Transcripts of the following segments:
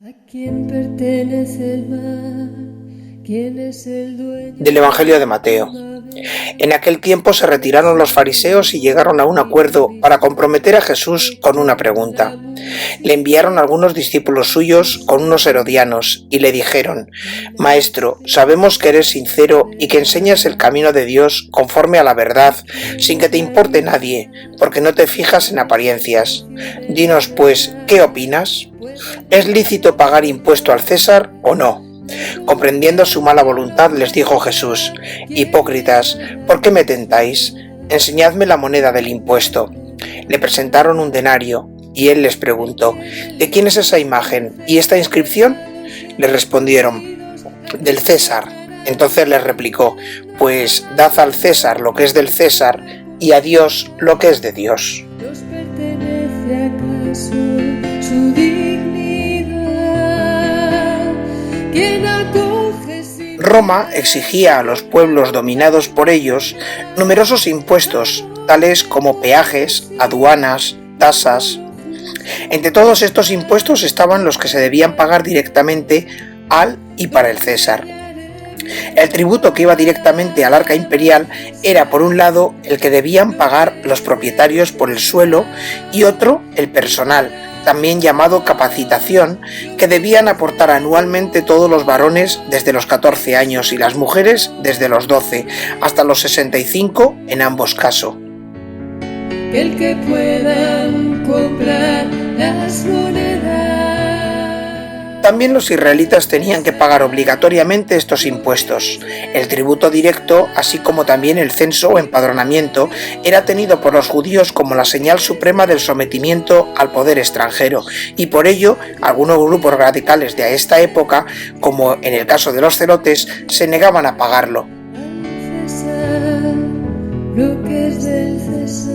¿A quién pertenece el mar? ¿Quién es el dueño? Del Evangelio de Mateo. En aquel tiempo se retiraron los fariseos y llegaron a un acuerdo para comprometer a Jesús con una pregunta. Le enviaron algunos discípulos suyos con unos herodianos y le dijeron: «Maestro, sabemos que eres sincero y que enseñas el camino de Dios conforme a la verdad, sin que te importe nadie, porque no te fijas en apariencias. Dinos, pues, ¿qué opinas? ¿Es lícito pagar impuesto al César o no?». Comprendiendo su mala voluntad, les dijo Jesús: «Hipócritas, ¿por qué me tentáis? Enseñadme la moneda del impuesto». Le presentaron un denario, y él les preguntó: «¿De quién es esa imagen y esta inscripción?». Le respondieron: «Del César». Entonces les replicó: «Pues dad al César lo que es del César, y a Dios lo que es de Dios». ¿Nos pertenece acaso su dignidad? ¿Quién acoge sin... Roma exigía a los pueblos dominados por ellos numerosos impuestos, tales como peajes, aduanas, tasas. Entre todos estos impuestos estaban los que se debían pagar directamente al y para el César. El tributo que iba directamente al arca imperial era, por un lado, el que debían pagar los propietarios por el suelo, y otro, el personal, también llamado capacitación, que debían aportar anualmente todos los varones desde los 14 años y las mujeres desde los 12 hasta los 65 en ambos casos. el que puedan comprar las monedas? También los israelitas tenían que pagar obligatoriamente estos impuestos. El tributo directo, así como también el censo o empadronamiento, era tenido por los judíos como la señal suprema del sometimiento al poder extranjero, y por ello algunos grupos radicales de esta época, como en el caso de los celotes, se negaban a pagarlo. Al César, lo que es del César.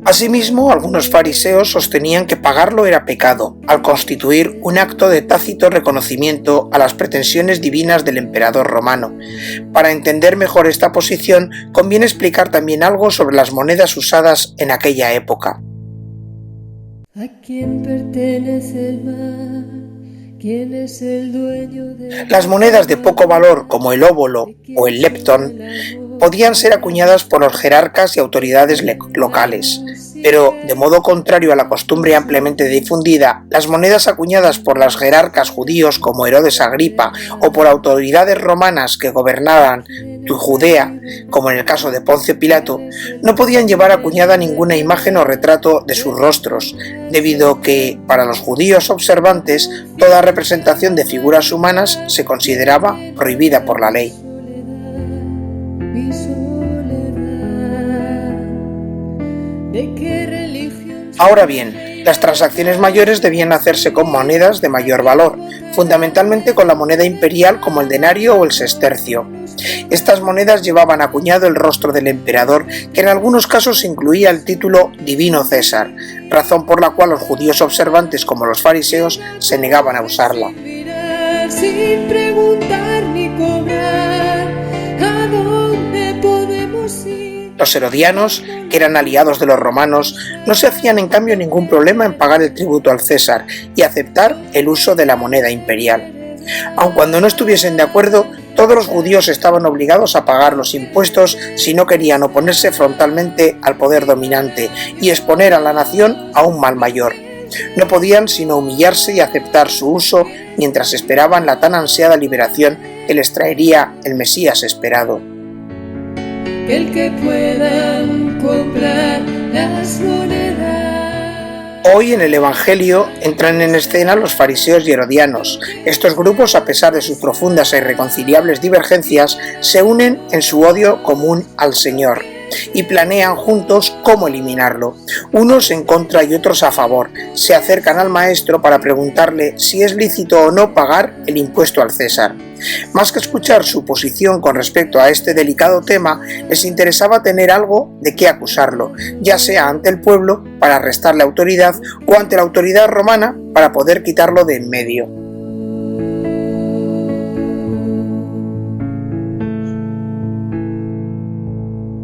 Asimismo, algunos fariseos sostenían que pagarlo era pecado, al constituir un acto de tácito reconocimiento a las pretensiones divinas del emperador romano. Para entender mejor esta posición, conviene explicar también algo sobre las monedas usadas en aquella época. ¿A quién pertenece el mar? ¿Quién es el dueño de... Las monedas de poco valor, como el óbolo o el leptón, podían ser acuñadas por los jerarcas y autoridades locales, pero, de modo contrario a la costumbre ampliamente difundida, las monedas acuñadas por los jerarcas judíos como Herodes Agripa o por autoridades romanas que gobernaban Judea, como en el caso de Poncio Pilato, no podían llevar acuñada ninguna imagen o retrato de sus rostros, debido a que, para los judíos observantes, toda representación de figuras humanas se consideraba prohibida por la ley. mi soledad? ¿De qué religión? Ahora bien, las transacciones mayores debían hacerse con monedas de mayor valor, fundamentalmente con la moneda imperial como el denario o el sestercio. Estas monedas llevaban acuñado el rostro del emperador, que en algunos casos incluía el título Divino César, razón por la cual los judíos observantes como los fariseos se negaban a usarla. Mirar sin preguntar ni cobrar, ¿a dónde podemos ir? Los herodianos, que eran aliados de los romanos, no se hacían en cambio ningún problema en pagar el tributo al César y aceptar el uso de la moneda imperial. Aun cuando no estuviesen de acuerdo, todos los judíos estaban obligados a pagar los impuestos si no querían oponerse frontalmente al poder dominante y exponer a la nación a un mal mayor. No podían sino humillarse y aceptar su uso mientras esperaban la tan ansiada liberación que les traería el Mesías esperado. El que puedan comprar las monedas. Hoy en el Evangelio entran en escena los fariseos y herodianos. Estos grupos, a pesar de sus profundas e irreconciliables divergencias, se unen en su odio común al Señor y planean juntos cómo eliminarlo. Unos en contra y otros a favor. Se acercan al maestro para preguntarle si es lícito o no pagar el impuesto al César. Más que escuchar su posición con respecto a este delicado tema, les interesaba tener algo de qué acusarlo, ya sea ante el pueblo para restarle autoridad o ante la autoridad romana para poder quitarlo de en medio.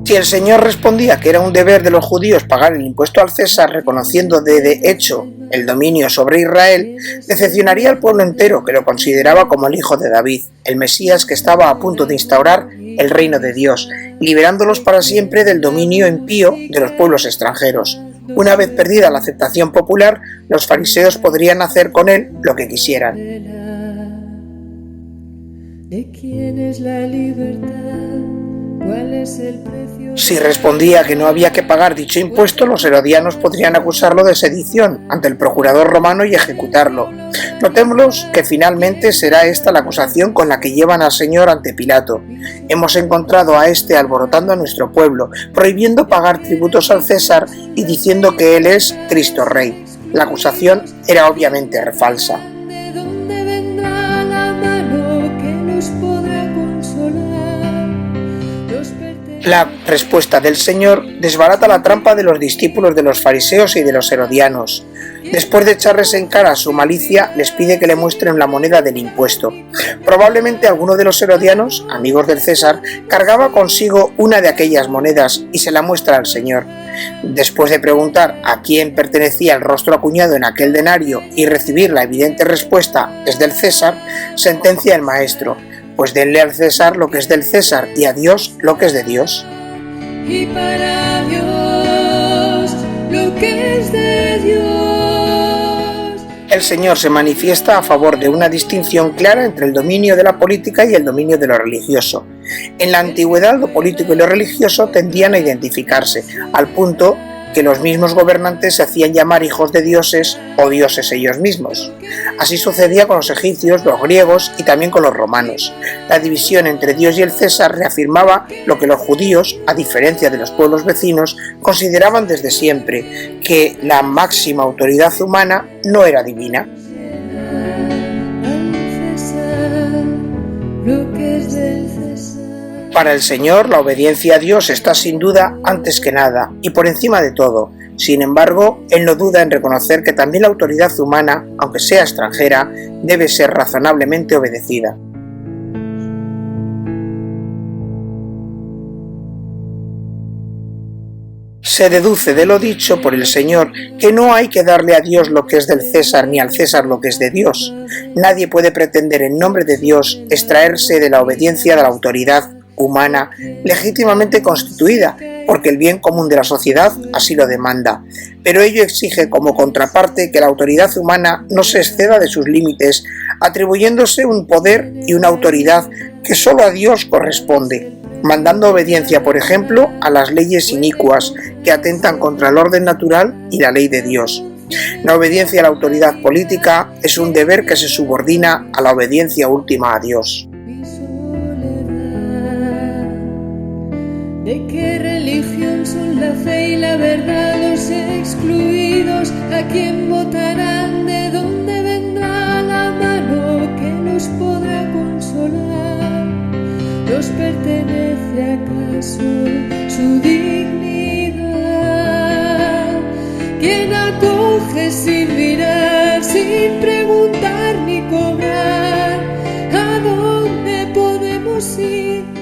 Si el Señor respondía que era un deber de los judíos pagar el impuesto al César, reconociendo de hecho el dominio sobre Israel, decepcionaría al pueblo entero, que lo consideraba como el hijo de David, el Mesías que estaba a punto de instaurar el reino de Dios, liberándolos para siempre del dominio impío de los pueblos extranjeros. Una vez perdida la aceptación popular, los fariseos podrían hacer con él lo que quisieran. ¿De quién es la libertad? ¿Cuál es el precio? Si respondía que no había que pagar dicho impuesto, los herodianos podrían acusarlo de sedición ante el procurador romano y ejecutarlo. Notemos que finalmente será esta la acusación con la que llevan al Señor ante Pilato. Hemos encontrado a este alborotando a nuestro pueblo, prohibiendo pagar tributos al César y diciendo que él es Cristo Rey. La acusación era obviamente falsa. ¿De dónde vendrá la mano que nos podrá consolar? La respuesta del Señor desbarata la trampa de los discípulos de los fariseos y de los herodianos. Después de echarles en cara su malicia, les pide que le muestren la moneda del impuesto. Probablemente alguno de los herodianos, amigos del César, cargaba consigo una de aquellas monedas y se la muestra al Señor. Después de preguntar a quién pertenecía el rostro acuñado en aquel denario y recibir la evidente respuesta es del César, sentencia el maestro: pues denle al César lo que es del César y a Dios lo que es de Dios. Y para Dios lo que es de Dios. El Señor se manifiesta a favor de una distinción clara entre el dominio de la política y el dominio de lo religioso. En la antigüedad, lo político y lo religioso tendían a identificarse, al punto que los mismos gobernantes se hacían llamar hijos de dioses o dioses ellos mismos. Así sucedía con los egipcios, los griegos y también con los romanos. La división entre Dios y el César reafirmaba lo que los judíos, a diferencia de los pueblos vecinos, consideraban desde siempre, que la máxima autoridad humana no era divina. Para el Señor, la obediencia a Dios está sin duda antes que nada y por encima de todo. Sin embargo, Él no duda en reconocer que también la autoridad humana, aunque sea extranjera, debe ser razonablemente obedecida. Se deduce de lo dicho por el Señor que no hay que darle a Dios lo que es del César ni al César lo que es de Dios. Nadie puede pretender en nombre de Dios extraerse de la obediencia de la autoridad humana legítimamente constituida, porque el bien común de la sociedad así lo demanda, pero ello exige como contraparte que la autoridad humana no se exceda de sus límites, atribuyéndose un poder y una autoridad que solo a Dios corresponde, mandando obediencia, por ejemplo, a las leyes inicuas que atentan contra el orden natural y la ley de Dios. La obediencia a la autoridad política es un deber que se subordina a la obediencia última a Dios. ¿De qué religión son la fe y la verdad los excluidos? ¿A quién votarán? ¿De dónde vendrá la mano que nos podrá consolar? ¿Nos pertenece acaso su dignidad? ¿Quién acoge sin mirar, sin preguntar ni cobrar? ¿A dónde podemos ir?